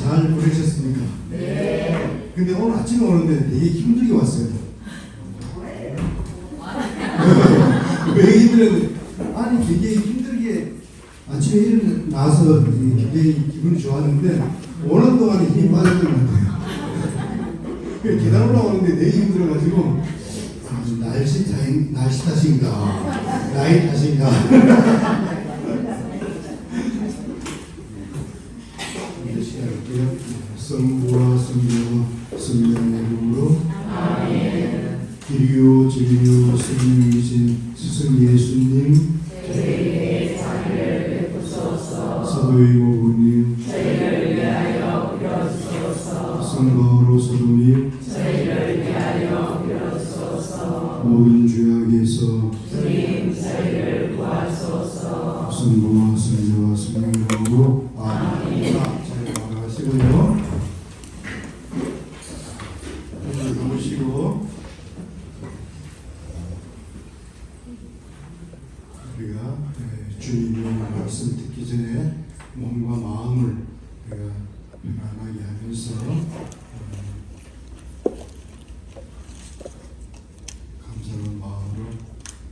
잘 보내셨습니까? 네. 근데 오늘 아침에 오는데 되게 힘들게 왔어요. 왜 힘들었는데? 아니 굉장히 힘들게 아침에 일어나서 굉장히 기분이 좋았는데 오는 동안에 힘이 빠졌던 것 같아요. 계단 올라오는데 되게 힘들어가지고 날씨 탓인가 나이 탓인가 이제 시작할게요. 성부와 성자와 성령의 이름으로 길이요 진리요 생명이신 스승 예수님, 저희에게 자비를 베푸소서. 사도의 모부님, 저희를 위하여 빌어주소서. 성바오로 사도님, 저희를 위하여 빌어주소서. 모든 죄악에서 주님, 저희를 구하소서. 성부와 성자와 성령의 이름으로 아멘. 잘 나가시고요. 보시고 우리가 주님의 말씀 듣기 전에 몸과 마음을 우리가 편안하게 하면서 감사한 마음으로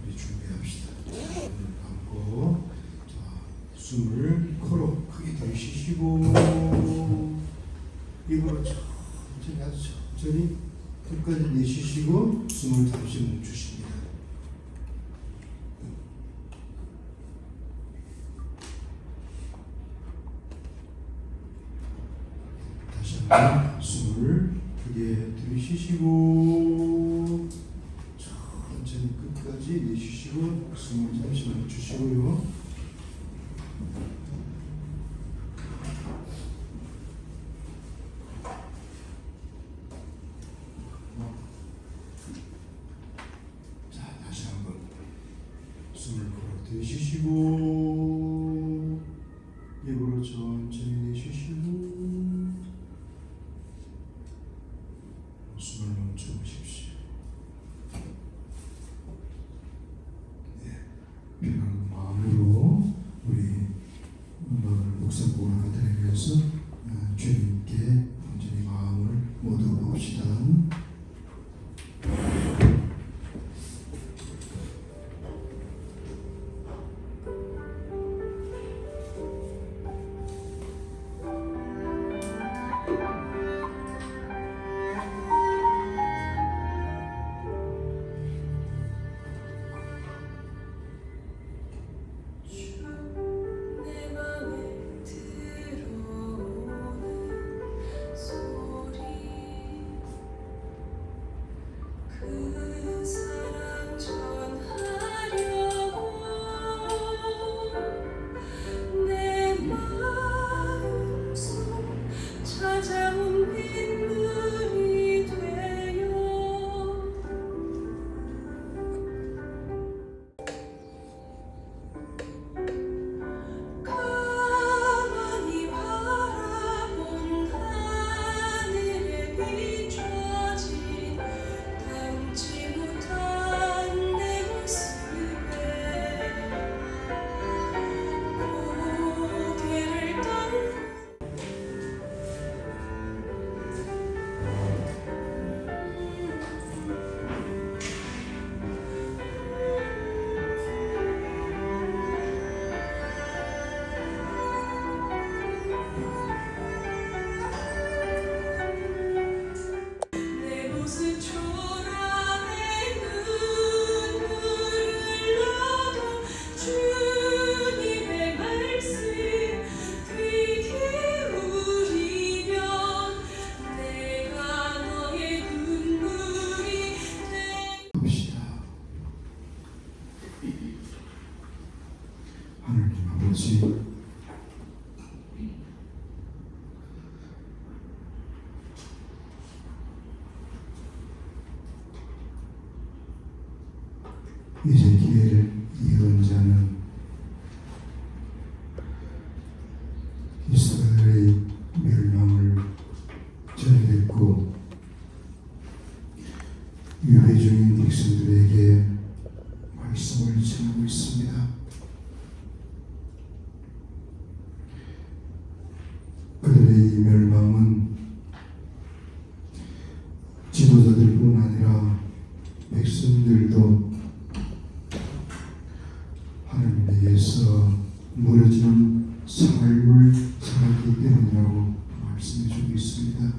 우리 준비합시다. 눈을 감고 숨을 코로 크게 들이쉬시고 입으로 천천히 아주 천천히 끝까지 내쉬시고 숨을 잠시 멈추십니다. 다시 한번 숨을 크게 들이쉬시고 천천히 끝까지 내쉬시고 숨을 잠시 멈추시고요. 다시 한번 숨을 코로 들이쉬시고 입으로 천천히 내쉬시고 숨을 멈춰보십시오. 편한 마음으로 우리 목사님과 드리면서 주님께 온전히 마음을 모두 봅시다. 하나님 아버지, 에제키엘 예언자는 이스라엘의 멸망을 전해냈고 유배 중인 백성들에게 말씀을 전하고 있습니다. 그들의 이 멸망은 있습니다.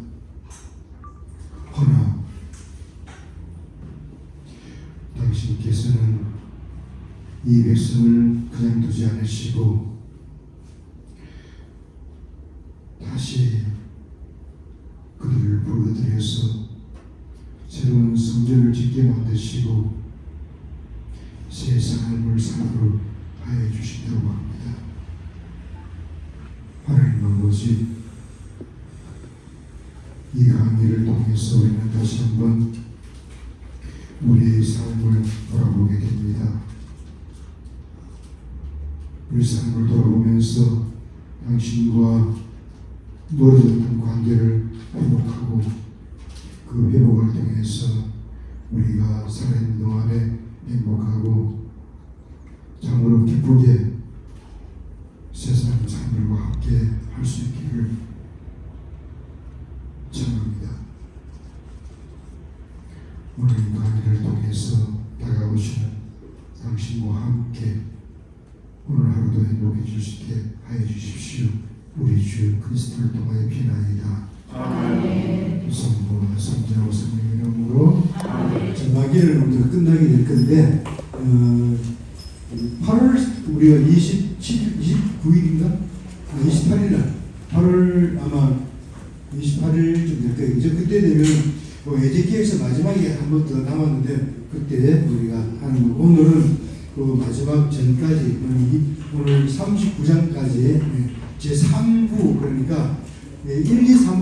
허나 당신께서는 이 백성을 그냥 두지 않으시고 다시 그들을 불러들여서 새로운 성전을 짓게 만드시고 새 삶을 살도록 하여 주신다고 합니다. 하나님 아버지, 이 강의를 통해서 우리는 다시 한번 우리의 삶을 돌아보게 됩니다. 우리 삶을 돌아보면서 당신과 멀어졌던 관계를 회복하고 그 회복을 통해서 우리가 살아있는 동안에 행복하고 참으로 기쁘게 세상 사람들과 함께 할 수 있기를 청합니다. 오늘 이 강의를 통해서 다가오시는 당신과 함께 오늘 하루도 행복해 주시게 하여 주십시오. 우리 주 그리스도를 통하여 비나이다. 아멘. 성부와 성자와 성령의 이름으로 아멘. 마귀를 오늘 끝나게 될 건데 8월 우리가 29일인가 28일 날 8월 아마 28일쯤 될 거예요. 이제 그때 되면 에제키엘서 마지막에 한 번 더 남았는데 그때 우리가 하는 거. 오늘은 그 마지막 전까지 오늘 39장까지 제3부 그러니까 1, 2, 3부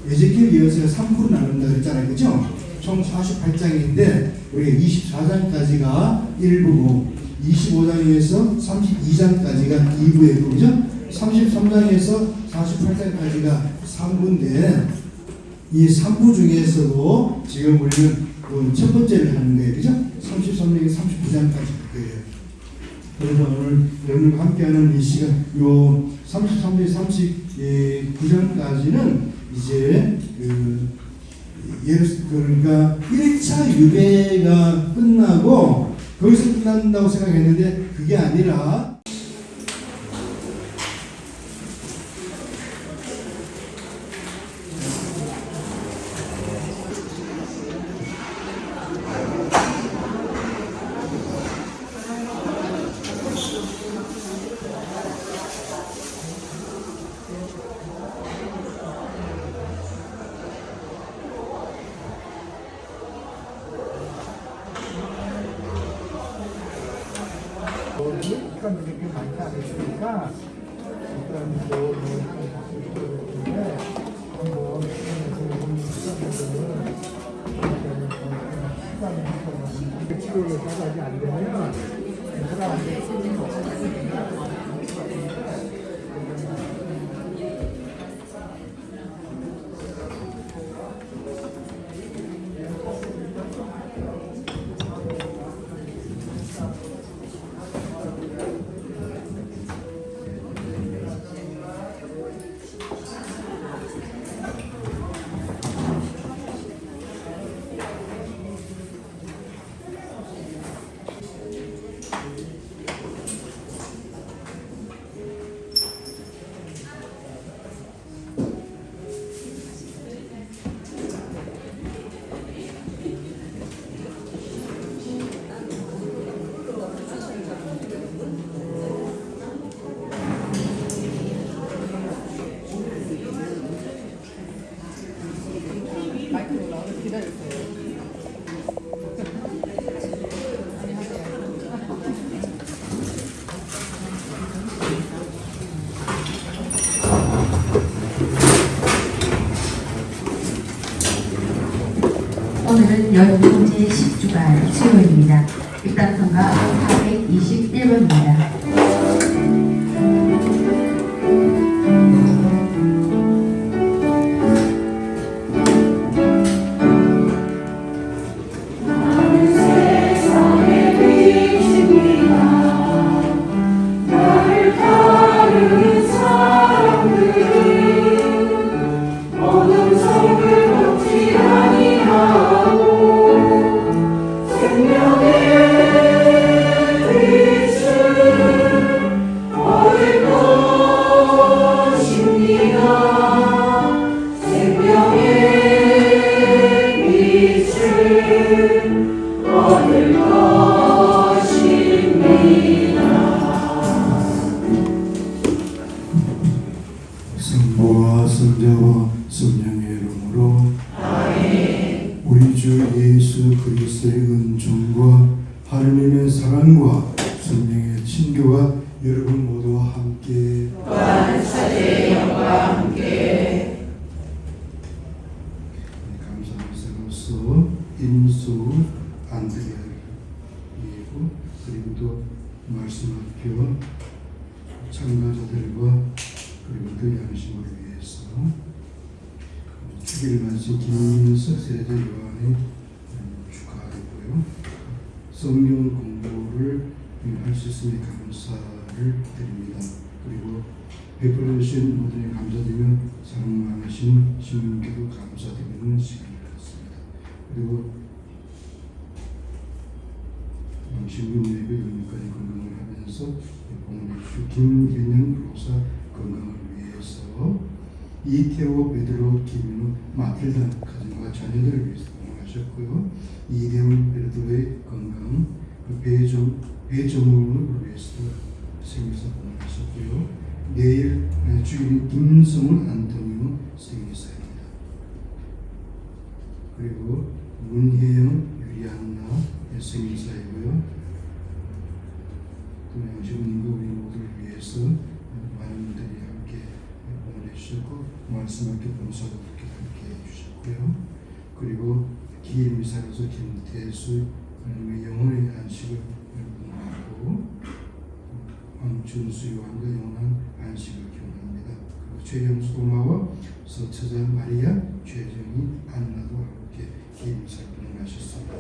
에제키엘 예언서가 3부로 나눈다 그랬잖아요. 그죠? 총 48장인데 우리가 24장까지가 1부고 25장에서 32장까지가 2부였고 그죠? 33장에서 48장까지가 3부인데 이 3부 중에서도 지금 우리는 첫 번째를 하는 거예요. 그죠? 33장에서 39장까지 할 거예요. 그래서 오늘 여러분과 함께하는 이 시간 요 33장 39장까지는 이제 그러니까 1차 유배가 끝나고 거기서 끝난다고 생각했는데 그게 아니라 시간 이렇게 많지 않으시니까 일단 한번 시간을 치료를 받아야지 안 되면 사람한테 쓰는 거 없으니까 오늘은 12번째 10주간 수요일입니다. 입당성가 421번입니다. 주 예수 그리스도의 은총과 하느님의 사랑과 성령의 친교가 여러분 모두와 함께 또한 사제의 영과 함께 감사함으로써 인수 안드레아를 위하고 그리고 또 말씀학교 참가자들과 그리고 그 양심을 위해서 주기를 마친 김민석 세대 요한의 축하하고요. 성경 공부를 할 수 있으니 감사를 드립니다. 그리고 베풀어 주신 모든 감사드리며 사랑하신 신문께도 감사드리는 시간을 갖습니다. 그리고 신문 예배 연휴까지 건강을 하면서 봉헌해주 김현영 로사 건강을 위해서 이태호 베드로 김민우 마틸다 가정과 자녀들을 위해서 봉헌하셨고요. 이대훈 베드로의 건강 배정우를 위해서 생일사 봉헌하셨고요. 내일 주일인 김성훈 안토니오 생일사입니다. 그리고 문혜영 유리안나 생일사이고요. 양심님과 우리 모두를 위해서 많은 분들이 함께 봉헌해 주셨고 말씀학교 봉사도 함께 해주셨고요. 그리고 기일미사로서 김태수 하나님의 영혼의 안식을 봉헌하고 황준수 요한과 영원한 안식을 기원합니다. 그리고 최영수 도마와 서처자 마리아, 최정희 안나도 함께 기일미사를 봉헌하셨습니다.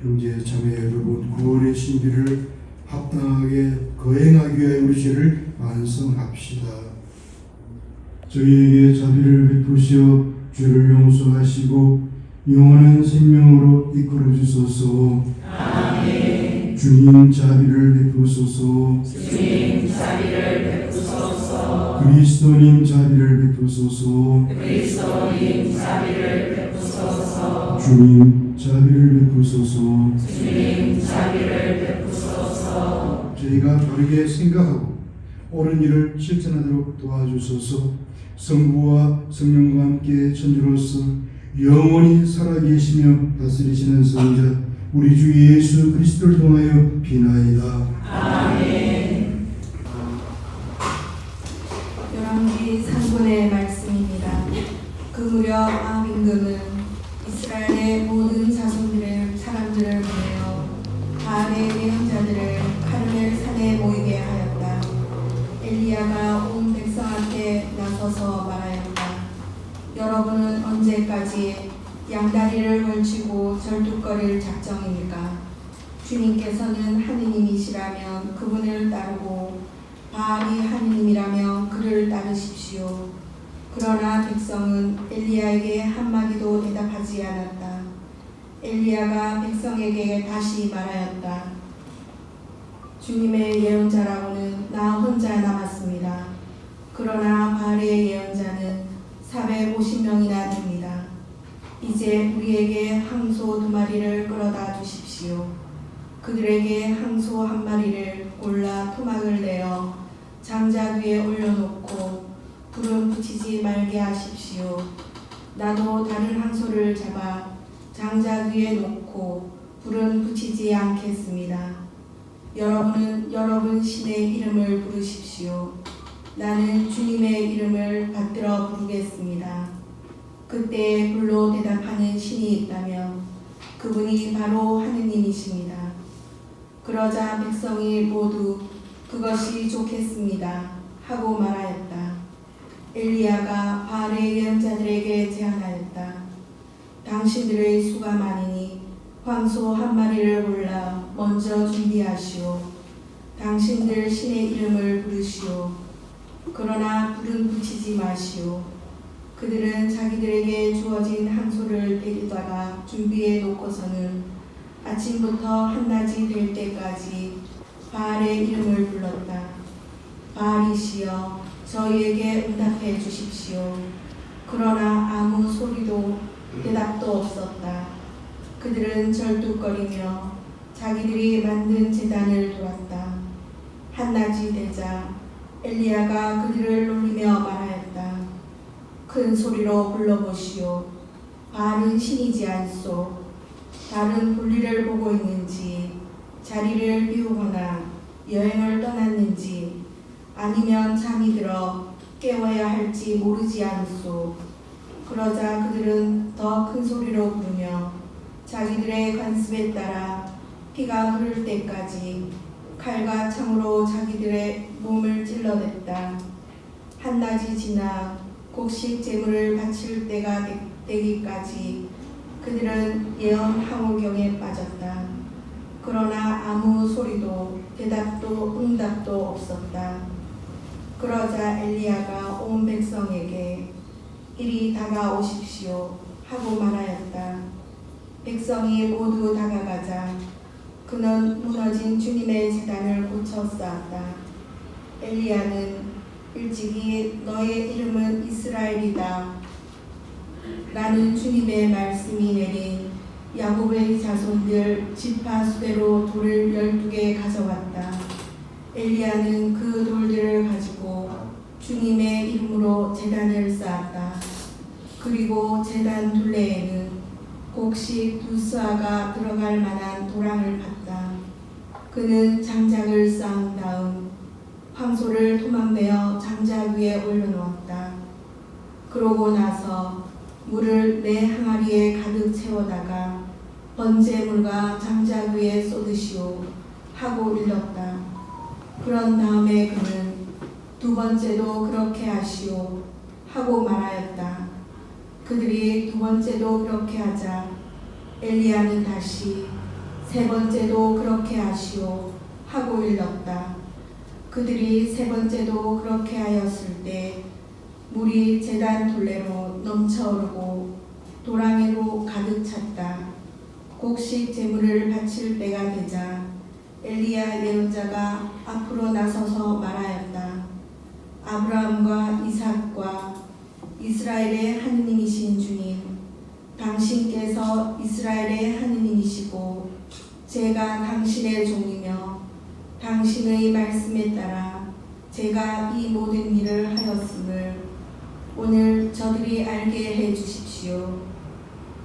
형제 자매 여러분, 구원의 신비를 합당하게 거행하기 위하여 우리 죄를 완성합시다. 저희에게 자비를 베푸시어 죄를 용서하시고 영원한 생명으로 이끌어 주소서. 아멘. 주님 자비를 베푸소서. 주님 자비를 베푸소서. 그리스도님 자비를 베푸소서. 그리스도님 자비를 베푸소서. 주님 자비를 베푸소서. 주님 자비를 베푸소서. 저희가 바르게 생각하고 옳은 일을 실천하도록 도와주소서. 성부와 성령과 함께 천주로서 영원히 살아계시며 다스리시는 성자 우리 주 예수 그리스도를 통하여 비나이다. 아멘. 열왕기 3분의 말씀입니다. 그 무렵 임금은 이스라엘의 모든 사람들을 보내어 바알의 예언자들을 카르멜 산에 모이게 하였다. 엘리야가 온 백성 앞에 나서서 말하였다. 여러분은 언제까지 양다리를 걸치고 절뚝거릴 작정입니까? 주님께서는 하느님이시라면 그분을 따르고 바알이 하느님이라면 그를 따르십시오. 그러나 백성은 엘리야에게 한마디도 대답하지 않았다. 엘리야가 백성에게 다시 말하였다. 주님의 예언자라고는 나 혼자 남았습니다. 그러나 바알의 예언자는 450명이나 됩니다. 이제 우리에게 항소 2마리를 끌어다 주십시오. 그들에게 항소 1마리를 골라 토막을 내어 장작 위에 올려놓고 불은 붙이지 말게 하십시오. 나도 다른 항소를 잡아 장작 위에 놓고 불은 붙이지 않겠습니다. 여러분은 여러분 신의 이름을 부르십시오. 나는 주님의 이름을 받들어 부르겠습니다. 그때 불로 대답하는 신이 있다면 그분이 바로 하느님이십니다. 그러자 백성이 모두 그것이 좋겠습니다 하고 말하였다. 엘리야가 바알의 예언자들에게 제안하였다. 당신들의 수가 많으니 황소 1마리를 골라 먼저 준비하시오. 당신들 신의 이름을 부르시오. 그러나 불은 붙이지 마시오. 그들은 자기들에게 주어진 항소를 때리다가 준비해 놓고서는 아침부터 한낮이 될 때까지 바알의 이름을 불렀다. 바알이시여 저희에게 응답해 주십시오. 그러나 아무 소리도 대답도 없었다. 그들은 절뚝거리며 자기들이 만든 제단을 돌았다. 한낮이 되자 엘리야가 그들을 놀리며 말하였다. 큰 소리로 불러보시오. 바알은 신이지 않소. 다른 볼일을 보고 있는지 자리를 비우거나 여행을 떠났는지 아니면 잠이 들어 깨워야 할지 모르지 않소. 그러자 그들은 더 큰 소리로 부르며 자기들의 관습에 따라 피가 흐를 때까지 칼과 창으로 자기들의 몸을 찔러댔다. 한낮이 지나 곡식 제물을 바칠 때가 되기까지 그들은 예언 항우경에 빠졌다. 그러나 아무 소리도 대답도 응답도 없었다. 그러자 엘리야가 온 백성에게 이리 다가오십시오 하고 말하였다. 백성이 모두 다가가자 그는 무너진 주님의 제단을 고쳐 쌓았다. 엘리야는 일찍이 너의 이름은 이스라엘이다. 나는 주님의 말씀이 내린 야곱의 자손들 지파 수대로 돌을 12개 가져왔다. 엘리야는 그 돌들을 가지고 주님의 이름으로 제단을 쌓았다. 그리고 제단 둘레에는 곡식 2수아가 들어갈 만한 도랑을 팠다. 그는 장작을 쌓은 다음 황소를 도망내어 장작 위에 올려놓았다. 그러고 나서 물을 내 항아리에 가득 채워다가 번제물과 장작 위에 쏟으시오 하고 일렀다. 그런 다음에 그는 두 번째도 그렇게 하시오 하고 말하였다. 그들이 두 번째도 그렇게 하자 엘리야는 다시 세 번째도 그렇게 하시오 하고 일렀다. 그들이 세 번째도 그렇게 하였을 때 물이 제단 둘레로 넘쳐오르고 도랑에로 가득 찼다. 곡식 제물을 바칠 때가 되자 엘리야 예언자가 앞으로 나서서 말하였다. 아브라함과 이삭과 이스라엘의 하느님이신 주님, 당신께서 이스라엘의 하느님이시고 제가 당신의 종이며 당신의 말씀에 따라 제가 이 모든 일을 하였음을 오늘 저들이 알게 해 주십시오.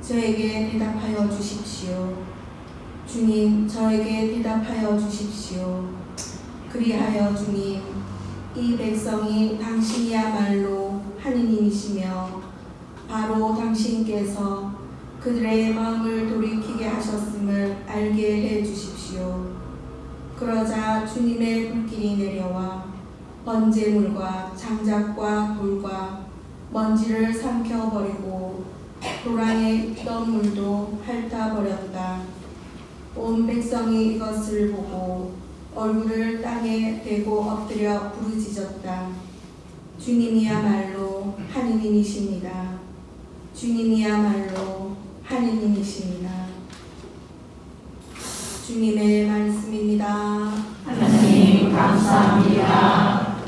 저에게 대답하여 주십시오. 주님, 저에게 대답하여 주십시오. 그리하여 주님, 이 백성이 당신이야말로 하느님이시며 바로 당신께서 그들의 마음을 돌이키게 하셨음을 알게 해 주십시오. 그러자 주님의 불길이 내려와 번제물과 장작과 돌과 먼지를 삼켜버리고 도랑에 있던 물도 핥아버렸다. 온 백성이 이것을 보고 얼굴을 땅에 대고 엎드려 부르짖었다. 주님이야말로 하느님이십니다. 주님이야말로 하느님이십니다. 주님의 말씀입니다. 하나님 감사합니다.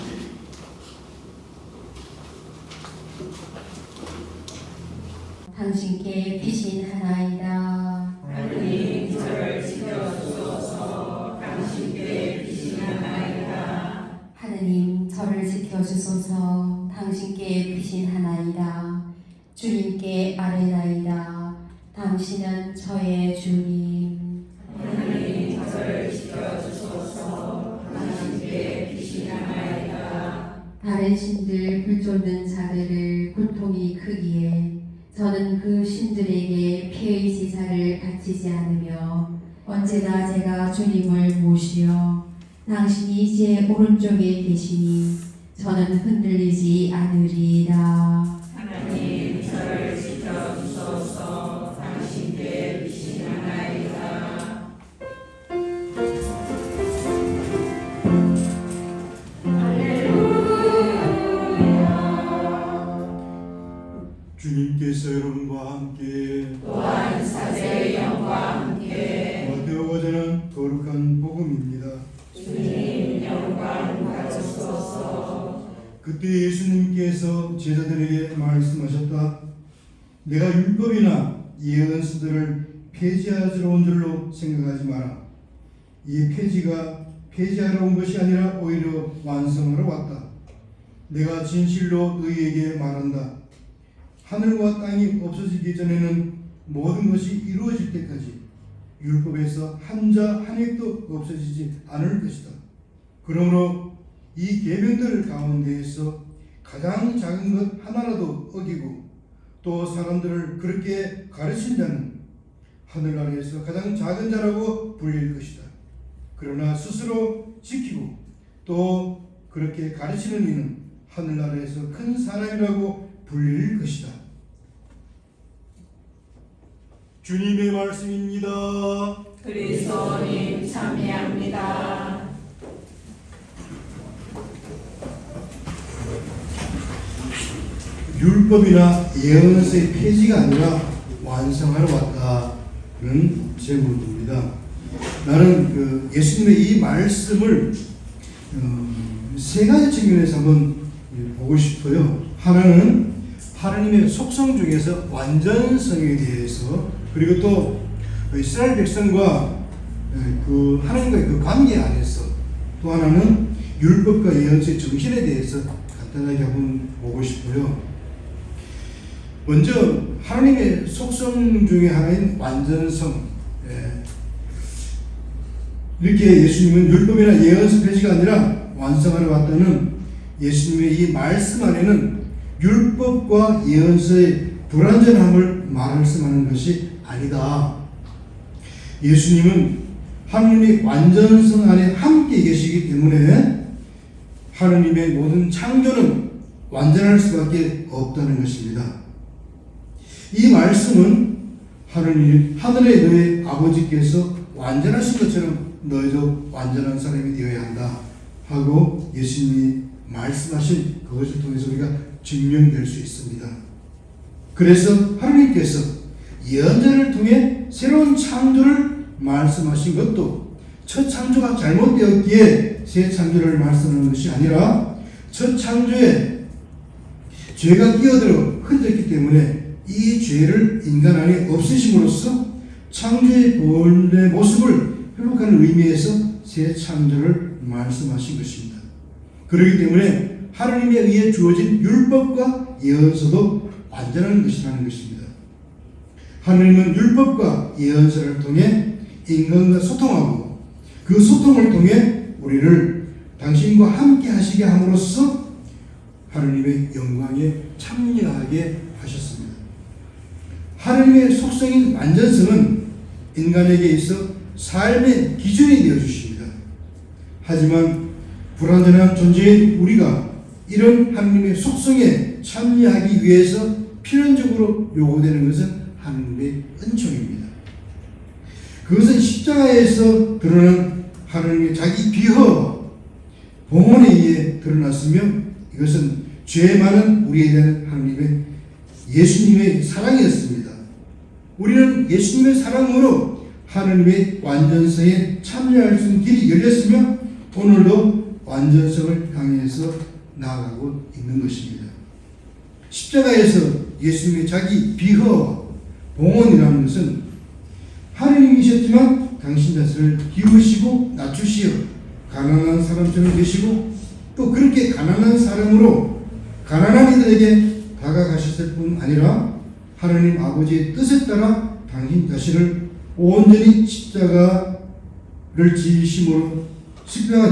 당신께 피신하나이다. 하나님 저를 지켜주소서. 당신께 피신하나이다. 하느님 저를 지켜주소서. 당신께 피신하나이다. 주님께 아뢰나이다. 당신은 저의 주님. 하나님 저를 지켜주소서. 당신께 피신하나이다. 다른 신들 불쫓는 자들을 고통이 크기에 저는 그 신들에게 피의 제사를 바치지 않으며 언제나 제가 주님을 모시어 당신이 제 오른쪽에 계시니 저는 흔들리지 않으리이다. 하나님 저를 지켜주소서. 당신께 피신하나이다. 주님께서 여러분과 함께 또한 사제의 영과 함께 마태복음 전한 거룩한 복음입니다. 주님 영광 받으소서. 그때 예수님께서 제자들에게 말씀하셨다. 내가 율법이나 예언서들을 폐지하러 온 줄로 생각하지 마라. 이 폐지가 폐지하러 온 것이 아니라 오히려 완성하러 왔다. 내가 진실로 너희에게 말한다. 하늘과 땅이 없어지기 전에는 모든 것이 이루어질 때까지 율법에서 한자 한 획도 없어지지 않을 것이다. 그러므로 이 계명들 가운데에서 가장 작은 것 하나라도 어기고 또 사람들을 그렇게 가르친 자는 하늘나라에서 가장 작은 자라고 불릴 것이다. 그러나 스스로 지키고 또 그렇게 가르치는 이는 하늘나라에서 큰 사람이라고 불릴 것이다. 주님의 말씀입니다. 그리스도님 참여합니다. 율법이나 예언서의 폐지가 아니라 완성하러 왔다는 제목입니다. 나는 예수님의 이 말씀을 세 가지 측면에서 한번 보고 싶어요. 하나는 하나님의 속성 중에서 완전성에 대해서, 그리고 또 이스라엘 백성과 그 하나님과의 그 관계 안에서, 또 하나는 율법과 예언서의 정신에 대해서 간단하게 한번 보고 싶어요. 먼저 하나님의 속성 중에 하나인 완전성. 이렇게 예수님은 율법이나 예언서 폐지가 아니라 완성하러 왔다는 예수님의 이 말씀 안에는 율법과 예언서의 불완전함을 말씀하는 것이 아니다. 예수님은 하나님의 완전성 안에 함께 계시기 때문에 하나님의 모든 창조는 완전할 수밖에 없다는 것입니다. 이 말씀은 하늘의 너의 아버지께서 완전하신 것처럼 너희도 완전한 사람이 되어야 한다 하고 예수님이 말씀하신 그것을 통해서 우리가 증명될 수 있습니다. 그래서 하나님께서 예언자를 통해 새로운 창조를 말씀하신 것도 첫 창조가 잘못되었기에 새 창조를 말씀하는 것이 아니라 첫 창조에 죄가 끼어들어 흔들었기 때문에 이 죄를 인간 안에 없애심으로써 창조의 본래 모습을 회복하는 의미에서 새 창조를 말씀하신 것입니다. 그렇기 때문에 하나님에 의해 주어진 율법과 예언서도 완전한 것이라는 것입니다. 하나님은 율법과 예언서를 통해 인간과 소통하고 그 소통을 통해 우리를 당신과 함께 하시게 함으로써 하나님의 영광에 참여하게 하셨습니다. 하나님의 속성인 완전성은 인간에게 있어 삶의 기준이 되어 주십니다. 하지만 불완전한 존재인 우리가 이런 하나님의 속성에 참여하기 위해서 필연적으로 요구되는 것은 하나님의 은총입니다. 그것은 십자가에서 드러난 하나님의 자기 비허와 봉헌에 의해 드러났으며 이것은 죄 많은 우리에 대한 하나님의 예수님의 사랑이었습니다. 우리는 예수님의 사랑으로 하나님의 완전성에 참여할 수 있는 길이 열렸으며 오늘도 완전성을 향해서 나아가고 있는 것입니다. 십자가에서 예수님의 자기 비허와 봉헌이라는 것은 하나님이셨지만 당신 자신을 기우시고 낮추시어 가난한 사람처럼 되시고 또 그렇게 가난한 사람으로 가난한 이들에게 다가가셨을 뿐 아니라 하나님 아버지의 뜻에 따라 당신 자신을 온전히 십자가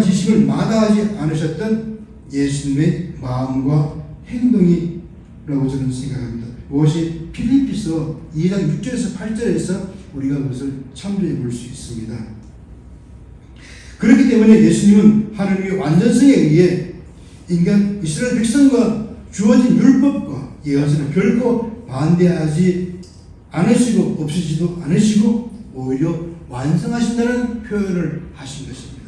지심을 마다하지 않으셨던 예수님의 마음과 행동이라고 저는 생각합니다. 그것이 필리피서 2장 6절에서 8절에서 우리가 그것을 참조해 볼 수 있습니다. 그렇기 때문에 예수님은 하나님의 완전성에 의해 인간 이스라엘 백성과 주어진 율법과 예언서는 결코 반대하지 않으시고 없으시지도 않으시고 오히려 완성하신다는 표현을 하신 것입니다.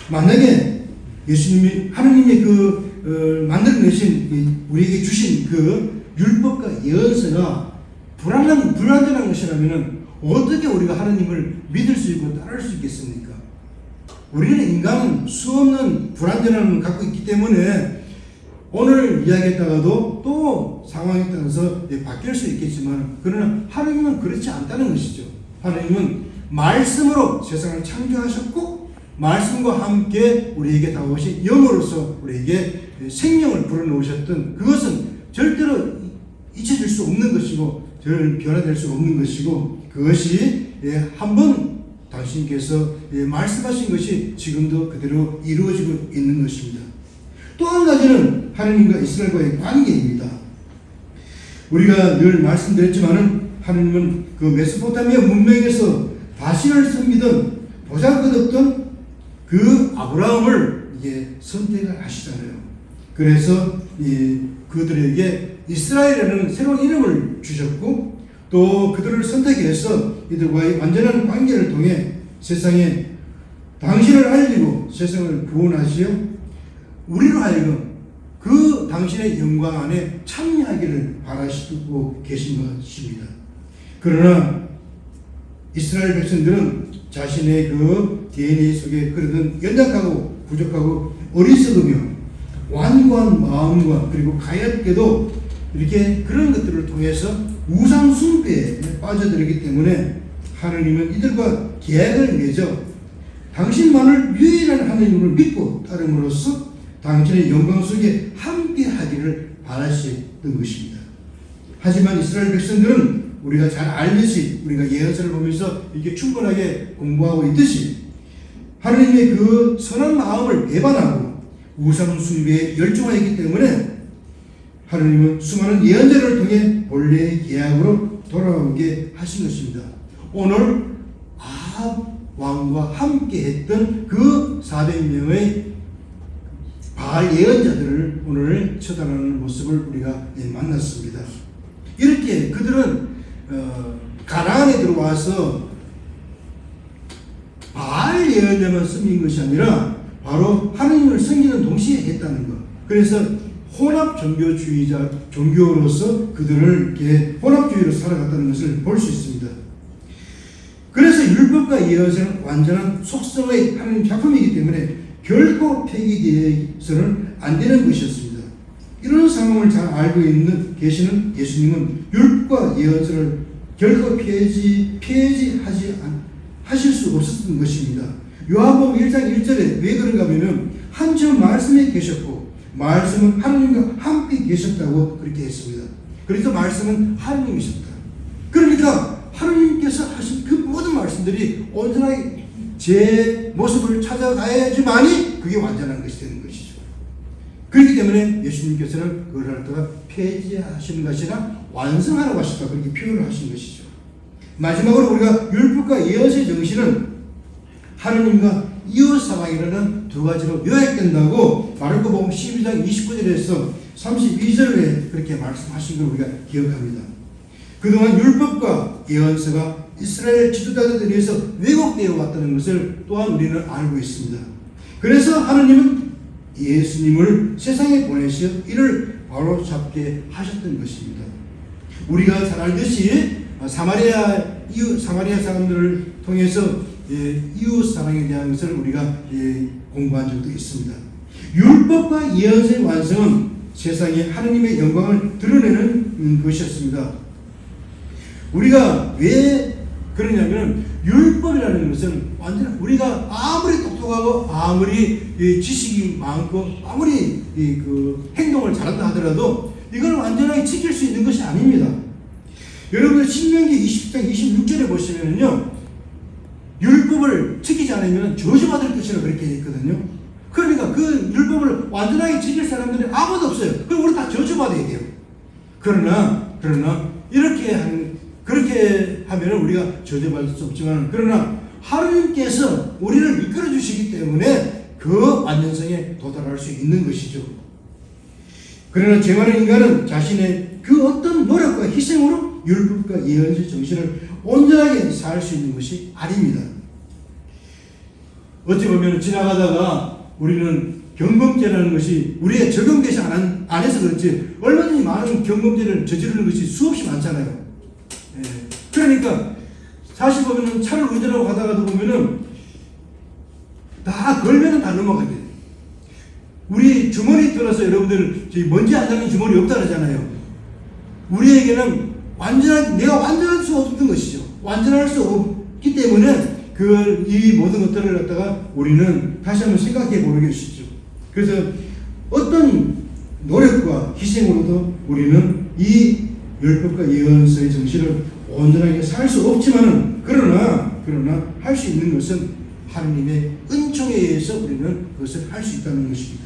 만약에 예수님이 하나님의 만들어내신 우리에게 주신 그 율법과 예언서가 불완전한 것이라면 어떻게 우리가 하나님을 믿을 수 있고 따를 수 있겠습니까? 우리는 인간은 수없는 불완전함을 갖고 있기 때문에 오늘 이야기했다가도 또 상황에 따라서 바뀔 수 있겠지만 그러나 하나님은 그렇지 않다는 것이죠. 하나님은 말씀으로 세상을 창조하셨고 말씀과 함께 우리에게 다가오신 영으로서 우리에게 생명을 불어넣으셨던 그것은 절대로 잊혀질 수 없는 것이고 저는 변화될 수 없는 것이고 그것이 한번 당신께서 말씀하신 것이 지금도 그대로 이루어지고 있는 것입니다. 또 한 가지는 하나님과 이스라엘과의 관계입니다. 우리가 늘 말씀드렸지만은 하나님은 그 메소포타미아 문명에서 바신을 섬기던 보잘것없던 그 아브라함을 선택을 하시잖아요. 그래서 그들에게 이스라엘이라는 새로운 이름을 주셨고 또 그들을 선택해서 이들과의 완전한 관계를 통해 세상에 당신을 알리고 세상을 구원하시어 우리로 하여금 그 당신의 영광 안에 참여하기를 바라시고 계신 것입니다. 그러나 이스라엘 백성들은 자신의 그 DNA 속에 흐르던 연약하고 부족하고 어리석으며 완고한 마음과 그리고 가엾게도 이렇게 그런 것들을 통해서 우상 숭배에 빠져들었기 때문에 하나님은 이들과 계약을 맺어 당신만을 유일한 하나님을 믿고 따름으로써 당신의 영광 속에 함께 하기를 바라셨던 것입니다. 하지만 이스라엘 백성들은 우리가 잘 알듯이 우리가 예언서를 보면서 이렇게 충분하게 공부하고 있듯이 하나님의 그 선한 마음을 배반하고 우상 숭배에 열중하였기 때문에 하나님은 수많은 예언자를 통해 본래의 계약으로 돌아오게 하신 것입니다. 오늘 아합 왕과 함께 했던 그 400명의 바알 예언자들을 오늘 처단하는 모습을 우리가 만났습니다. 이렇게 그들은 가나안에 들어와서 바알 예언자만 섬긴 것이 아니라 바로 하나님을 섬기는 동시에 했다는 것. 그래서 혼합 종교로서 그들을 이렇게 혼합주의로 살아갔다는 것을 볼 수 있습니다. 그래서 율법과 예언서는 완전한 속성의 하나님 작품이기 때문에 결코 폐기되어서는 안 되는 것이었습니다. 이런 상황을 잘 알고 계시는 예수님은 율법과 예언서를 결코 하실 수 없었던 것입니다. 요한복음 1장 1절에 왜 그런가 하면 한참 말씀에 계셨고 말씀은 하나님과 함께 계셨다고 그렇게 했습니다. 그래서 말씀은 하나님이셨다. 그러니까 하나님께서 하신 그 모든 말씀들이 온전하게 제 모습을 찾아가야지만이 그게 완전한 것이 되는 것이죠. 그렇기 때문에 예수님께서는 그걸 할 때가 폐지하시는 것이나 완성하라고 하셨다 그렇게 표현을 하신 것이죠. 마지막으로 우리가 율법과 예언서의 정신은 하나님과 이웃 사랑이라는 두 가지로 요약된다고 마르코복음 12장 29절에서 32절에 그렇게 말씀하신 걸 우리가 기억합니다. 그동안 율법과 예언서가 이스라엘 지도자들에 의해서 왜곡되어 왔다는 것을 또한 우리는 알고 있습니다. 그래서 하나님은 예수님을 세상에 보내셔 이를 바로잡게 하셨던 것입니다. 우리가 잘 알듯이 사마리아 사람들을 통해서 이웃 사랑에 대한 것을 우리가 공부한 적도 있습니다. 율법과 예언서의 완성은 세상에 하나님의 영광을 드러내는 것이었습니다. 우리가 왜 그러냐면 율법이라는 것은 완전 우리가 아무리 똑똑하고 아무리 지식이 많고 아무리 그 행동을 잘한다 하더라도 이걸 완전하게 지킬 수 있는 것이 아닙니다. 여러분 신명기 20장 26절에 보시면요 율법을 지키지 않으면 저주받을 것이라 그렇게 했거든요. 그러니까 그 율법을 완전하게 지킬 사람들은 아무도 없어요. 그럼 우리 다 저주받아야 돼요. 그러나 그렇게 하면 우리가 저주받을 수 없지만 그러나 하나님께서 우리를 이끌어 주시기 때문에 그 완전성에 도달할 수 있는 것이죠. 그러나 죄 많은 인간은 자신의 그 어떤 노력과 희생으로 율법과 예언의 정신을 온전하게 살 수 있는 것이 아닙니다. 어찌 보면 지나가다가 우리는 경범죄라는 것이 우리에 적용되지 안 해서 그렇지 얼마든지 많은 경범죄를 저지르는 것이 수없이 많잖아요. 그러니까 사실 보면은 차를 운전하고 가다가도 보면은 다 걸면은 다 넘어가게 돼요. 우리 주머니 들어서 여러분들 저희 먼지 안 나는 주머니 없다 그러잖아요. 우리에게는 내가 완전할 수 없던 것이죠. 완전할 수 없기 때문에 이 모든 것들을 갖다가 우리는 다시 한번 생각해 보는 것이죠. 그래서 어떤 노력과 희생으로도 우리는 이 율법과 예언서의 정신을 온전하게 살 수 없지만은 그러나 할 수 있는 것은 하느님의 은총에 의해서 우리는 그것을 할 수 있다는 것입니다.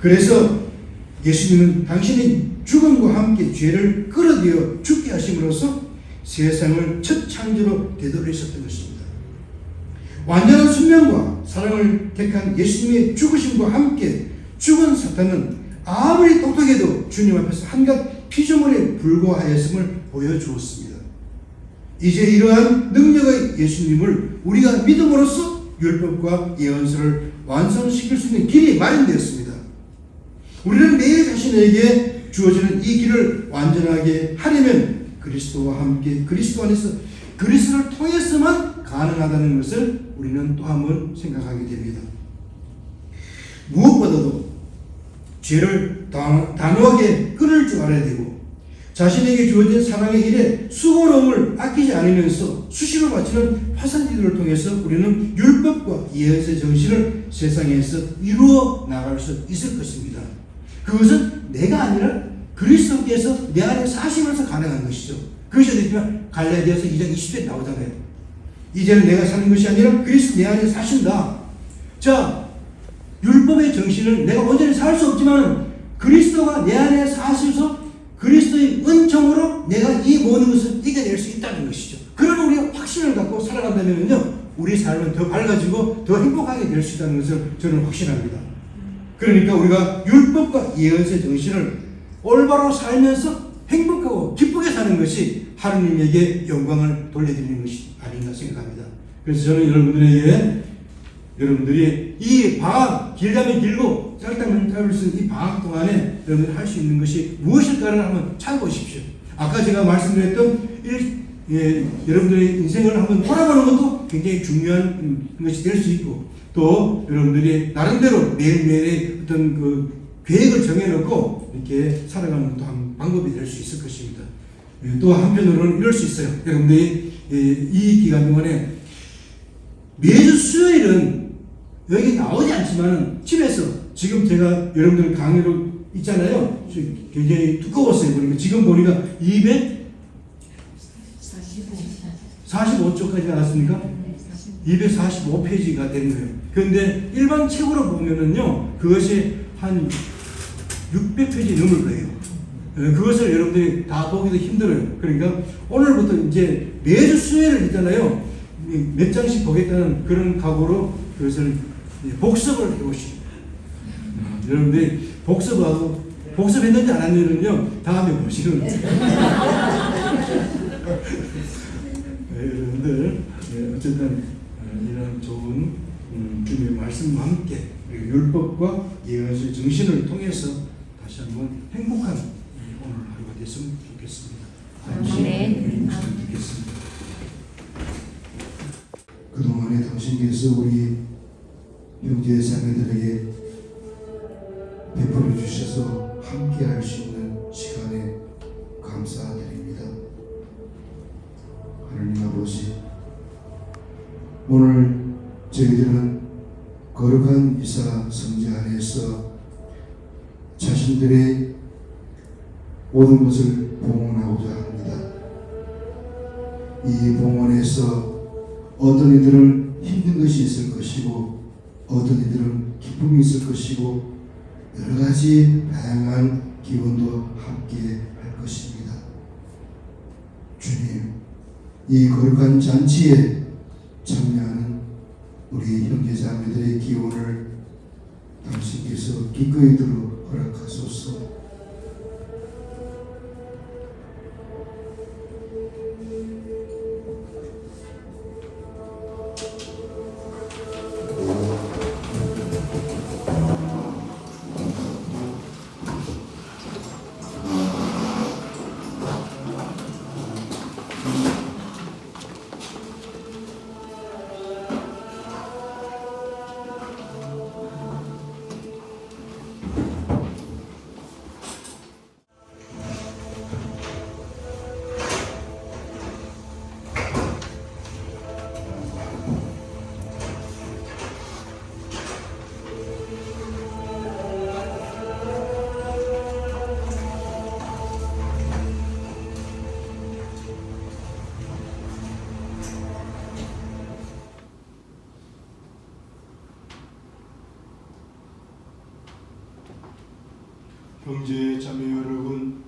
그래서 예수님은 당신의 죽음과 함께 죄를 끌어들여 죽게 하심으로써 세상을 첫 창조로 되돌리셨던 것입니다. 완전한 순명과 사랑을 택한 예수님의 죽으심과 함께 죽은 사탄은 아무리 똑똑해도 주님 앞에서 한갓 피조물에 불과하였음을 보여주었습니다. 이제 이러한 능력의 예수님을 우리가 믿음으로써 율법과 예언서를 완성시킬 수 있는 길이 마련되었습니다. 우리는 매일 자신에게 주어지는 이 길을 완전하게 하려면 그리스도와 함께 그리스도 안에서 그리스도를 통해서만 가능하다는 것을 우리는 또 한번 생각하게 됩니다. 무엇보다도 죄를 단호하게 끊을 줄 알아야 되고 자신에게 주어진 사랑의 일에 수고로움을 아끼지 않으면서 수시로 바치는 화산지들을 통해서 우리는 율법과 예언의 정신을 세상에서 이루어 나갈 수 있을 것입니다. 그것은 내가 아니라 그리스도께서 내 안에 사시면서 가능한 것이죠. 그것이 어디있지만 갈라디아서 2장 20절에 나오잖아요. 이제는 내가 사는 것이 아니라 그리스도 내 안에 사신다. 자, 율법의 정신은 내가 온전히 살 수 없지만 그리스도가 내 안에 사셔서 그리스도의 은총으로 내가 이 모든 것을 이겨낼 수 있다는 것이죠. 그런 우리가 확신을 갖고 살아간다면요, 우리 삶은 더 밝아지고 더 행복하게 될 수 있다는 것을 저는 확신합니다. 그러니까 우리가 율법과 예언의 정신을 올바로 살면서 행복하고 기쁘게 사는 것이 하느님에게 영광을 돌려드리는 것이 아닌가 생각합니다. 그래서 저는 여러분들이 이 방학, 길다면 길고 짧다면 짧을 수 있는 이 방학 동안에 여러분들이 할 수 있는 것이 무엇일까를 한번 찾아보십시오. 아까 제가 말씀드렸던 여러분들의 인생을 한번 돌아보는 것도 굉장히 중요한 것이 될 수 있고, 또 여러분들이 나름대로 매일매일의 어떤 그 계획을 정해놓고 이렇게 살아가는 것도 한 방법이 될 수 있을 것입니다. 또 한편으로는 이럴 수 있어요. 여러분들이 이 기간 동안에 매주 수요일은 여기 나오지 않지만 집에서 지금 제가 여러분들 강의로 있잖아요. 굉장히 두꺼웠어요. 그러니까 지금 보니까 245쪽까지 나왔습니까? 245페이지가 된 거예요. 그런데 일반 책으로 보면은요, 그것이 한 600페이지 넘을 거예요. 그것을 여러분들이 다 보기도 힘들어요. 그러니까 오늘부터 이제 매주 수요일을 있잖아요. 몇 장씩 보겠다는 그런 각오로 그것을 복습을 해보시고, 여러분들이 복습했는지 안 했는지는요, 다음에 보시는 거예요. 여러분들, 어쨌든 이런 좋은 주님의 말씀과 함께 율법과 예언의 정신을 통해서 다시 한번 행복한 오늘 하루가 됐으면 좋겠습니다. 아멘. 듣겠습니다. 그동안에 당신께서 우리 형제 자매들에게 베풀어 주셔서 함께 할 수 있는 시간에 감사드립니다. 하나님 아버지, 오늘 저희들은 거룩한 이사 성지 안에서 자신들의 모든 것을 봉헌하고자 합니다. 이 봉헌에서 어떤 이들은 힘든 것이 있을 것이고, 어떤 이들은 기쁨이 있을 것이고, 여러 가지 다양한 기분도 함께 할 것입니다. 주님, 이 거룩한 잔치에 참여하는 우리 형제자매들의 기원을 당신께서 기꺼이 들어 허락하소서. 형제 자매 여러분,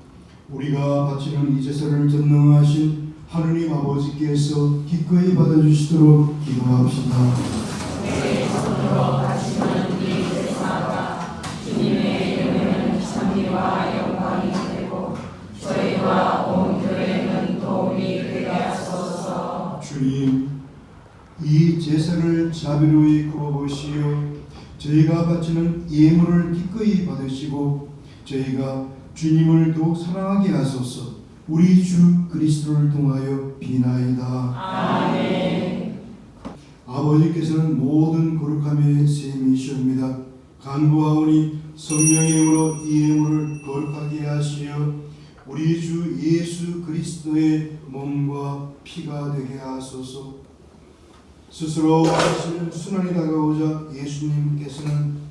우리가 바치는 이 제사를 전능하신 하느님 아버지께서 기꺼이 받아주시도록 기도합시다. 내 손으로 바치는 이 제사가 주님의 이름에는 찬미와 영광이 되고 저희와 온 교회는 도움이 되게 하소서. 주님, 이 제사를 자비로이 굽어보시어 저희가 바치는 예물을 기꺼이 받으시고 저희가 주님을 더욱 사랑하게 하소서. 우리 주 그리스도를 통하여 비나이다. 아멘. 아버지께서는 모든 거룩함의 셈이시옵니다. 간구하오니 성령의 힘으로 이 예물을 거룩하게 하시어 우리 주 예수 그리스도의 몸과 피가 되게 하소서. 스스로 하시는 순환이 다가오자 예수님께서는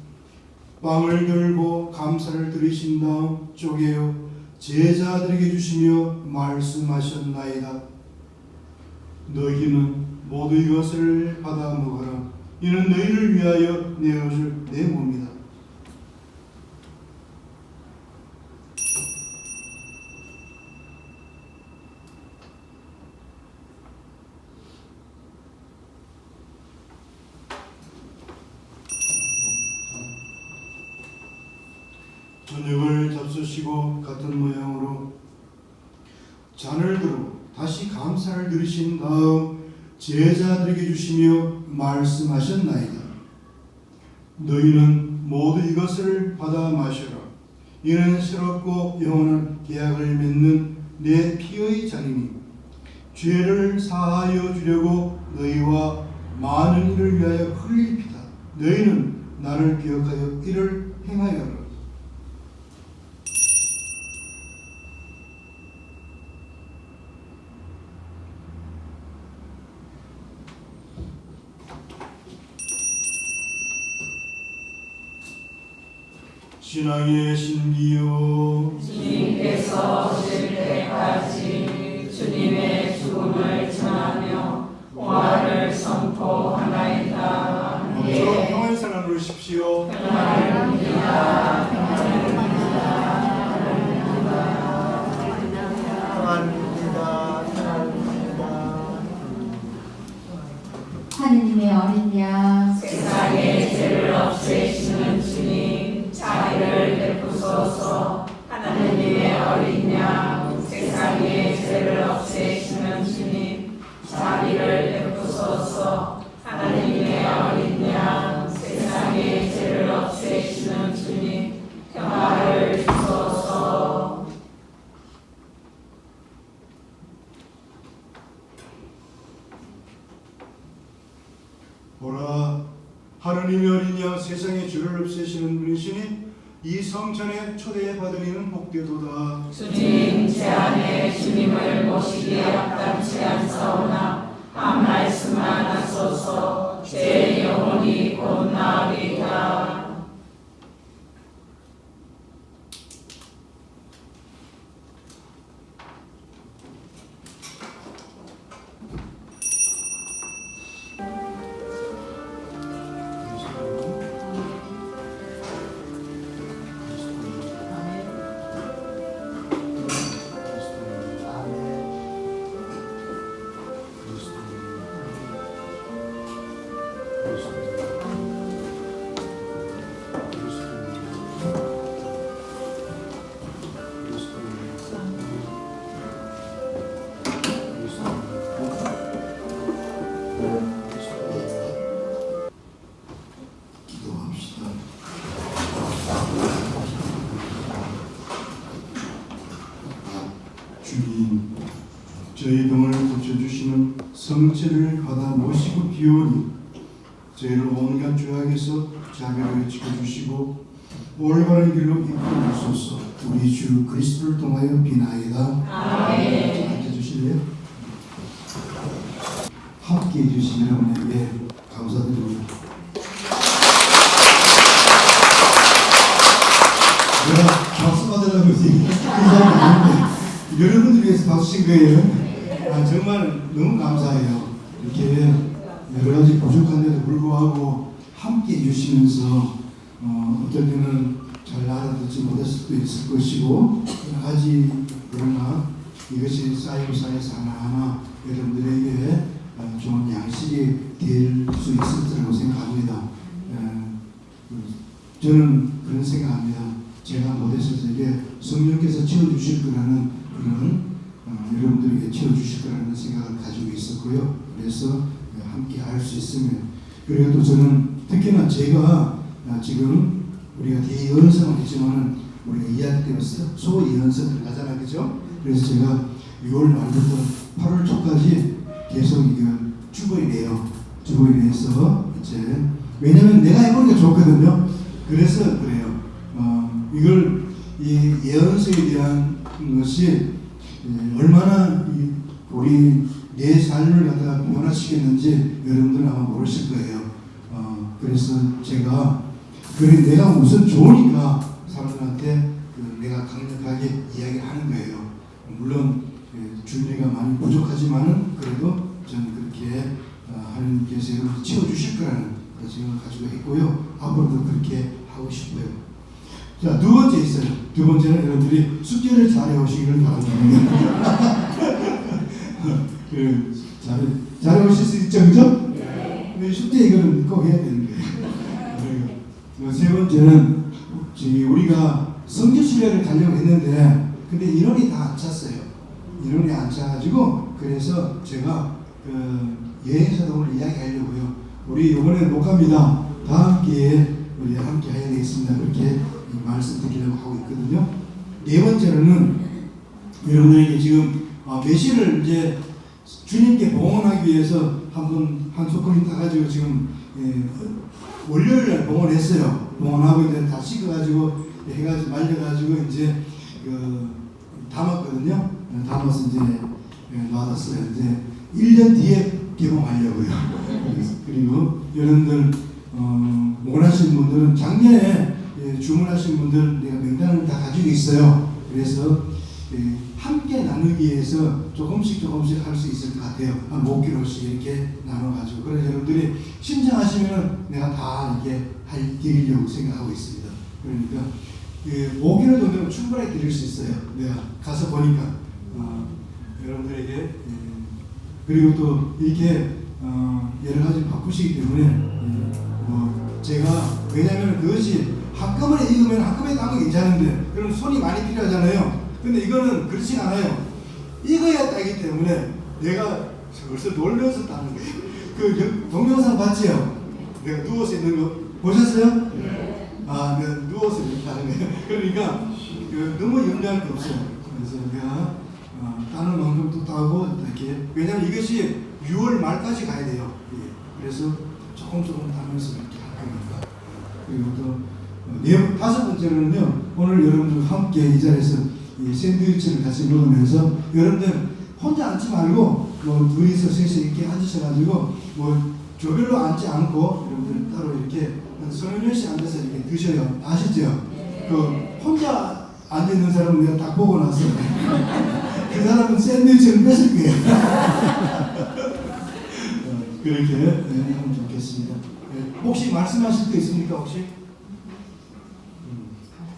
빵을 들고 감사를 드리신 다음 쪼개어 제자들에게 주시며 말씀하셨나이다. 너희는 모두 이것을 받아 먹어라. 이는 너희를 위하여 내어줄 내 몸이다. 저녁을 잡수시고 같은 모양으로 잔을 들어 다시 감사를 드리신 다음 제자들에게 주시며 말씀하셨나이다. 너희는 모두 이것을 받아 마셔라. 이는 새롭고 영원한 계약을 맺는 내 피의 잔이니 죄를 사하여 주려고 너희와 많은 이를 위하여 흘릴 피다. 너희는 나를 기억하여 이를 행하여라. 신앙의 신비요, 주님께서 오실 때까지 주님의 죽음을 전하며 부활을 선포하나이다. 모쪼록 평안의 사랑을 누리십시오. 평안입니다. 하느님의 어린 양 세상의 죄를 없애시는 주님, 자비를 베푸소서. 하나님의 어린 양, 세상의 죄를 없애시는 주님, 자비를 베푸소서. 하나님의 어린 양, 세상의 죄를 없애시는 주님, 평화를 주소서. 보라, 하느님의 어린 양 세상의 죄를 없애시는 분이시니 이 성전에 초대받은 이는 복되도다. 주님, 제 안에 주님을 모시기에 합당치 않사오나 한 말씀만 하소서. 제 영혼이 곧 나으리이다. 기도합시다. 주님, 저희 등을 고쳐주시는 성체를 받아 모시고 비오니 저희를 온갖 죄악에서 자비하게 지켜주시고 올바른 길로 이끌어 주소서. 우리 주 그리스도를 통하여 비나이다. 아멘. 함께 해주실래요? 함께 해주신 여러분에게 감사드립니다. 내가 박수 받으려고 인사를 했는데 여러분들 위해서 박수 친 거예요. 정말 너무 감사해요. 이렇게 여러 가지 부족한데도 불구하고 함께 해주시면서 어떨 때는 잘 알아듣지 못할 수도 있을 것이고 여러 가지 그러나 이것이 쌓여서 하나하나 여러분들에게 좋은 양식이 될 수 있을 거라고 생각합니다. 저는 그런 생각합니다. 제가 못해서 이게 성령께서 채워주실 거라는 그런 여러분들에게 채워주실 거라는 생각을 가지고 있었고요. 그래서 함께 할 수 있으면 그리고 또 저는 특히나 제가 지금 우리가 대예언성을 했지만은 우리가 2학기 때부터 소예언성 들어가잖아요, 그죠? 그래서 제가 6월 말부터 8월 초까지 계속 이거 주보이래요. 주보이래서 이제 왜냐면 내가 해보니까 좋거든요. 그래서 그래요. 이걸 이 예언서에 대한 것이 얼마나 우리 내 삶을 갖다가 변화시켰는지 여러분들은 아마 모르실 거예요. 그래서 제가 그래 내가 우선 좋으니까 사람들한테 내가 강력하게 이야기하는 거예요. 물론 준비가 많이 부족하지만은 그래도 저는 그렇게 하나님께서 여러분을 채워주실 거라는 생각을 가지고 있고요. 앞으로도 그렇게 하고 싶어요. 자, 두 번째 있어요. 두 번째는 여러분들이 숙제를 잘해 오시기를 바랍니다. 잘해 오실 수 있죠, 그죠? 네. 숙제 이거는 꼭 해야 되는 거예요. 세 번째는 우리가 성교 수련을 가려고 했는데 근데 인원이 다 안 찼어요. 인원이 안 차가지고 그래서 제가 여행사도 오늘 이야기하려고요. 우리 이번에 못 갑니다. 다음 기회에 우리 함께 해야 되겠습니다. 그렇게 말씀드리려고 하고 있거든요. 네 번째로는 여러분들에게 지금 메시를 이제 주님께 봉헌하기 위해서 한 소쿠리 타가지고 지금 월요일날 봉헌했어요. 봉헌하고 이제 다 씻어가지고 해가지고 말려가지고 이제 담았거든요. 담아서 이제 놔뒀어요. 이제 1년 뒤에 개봉하려고요. 그리고 여러분들 원하시는 분들은 작년에 주문하신 분들 내가 명단을 다 가지고 있어요. 그래서 함께 나누기 위해서 조금씩 할 수 있을 것 같아요. 한 5kg씩 이렇게 나눠가지고 그래서 여러분들이 신청하시면 내가 다 이렇게 드리려고 생각하고 있습니다. 그러니까 5kg 정도는 충분히 드릴 수 있어요. 내가 가서 보니까 여러분들에게 그리고 또 이렇게 여러 가지 바꾸시기 때문에 제가 왜냐하면 그것이 한꺼번에 익으면 한꺼번에 따면 괜찮은데 그럼 손이 많이 필요하잖아요. 근데 이거는 그렇지 않아요. 익어야 따기 때문에 내가 벌써 놀면서 따는 거예요. 그 동영상 봤지요? 내가 누워서 있는 거 보셨어요? 네. 내가 누워서 이렇게 하는 거예요. 그러니까 너무 염려할 게 없어요. 그래서 내가 따는 만큼 또 따고 이렇게 왜냐하면 이것이 6월 말까지 가야 돼요. 그래서 조금 따면서 이렇게 할 겁니다. 그리고 또 다섯 번째로는요. 오늘 여러분들 함께 이 자리에서 이 샌드위치를 같이 먹으면서 여러분들 혼자 앉지 말고 둘이서 셋이 이렇게 앉으셔가지고 조별로 앉지 않고 여러분들 따로 이렇게 서너 명씩 앉아서 이렇게 드셔요. 아시죠? 그 혼자 앉아 있는 사람은 내가 딱 보고 나서 그 사람은 샌드위치를 뺏을 거예요. 그렇게 하면 좋겠습니다. 혹시 말씀하실 거 있습니까? 혹시?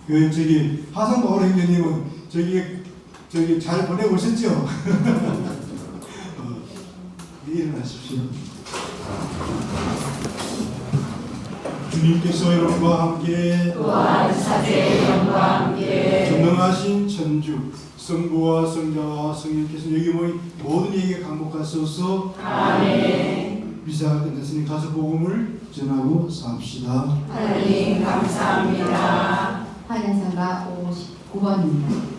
저기 하상바울 행정님은 저기 잘 보내오셨죠? 일어나십시오. 주님께서 여러분과 함께 또한 사제의 영과 함께 전능하신 천주 성부와 성자와 성령께서 여기 모인 모든 이에게 강복하소서. 아멘. 미사가 끝났으니 가서 복음을 전하고 삽시다. 하나님 감사합니다. 한인상가 59번입니다.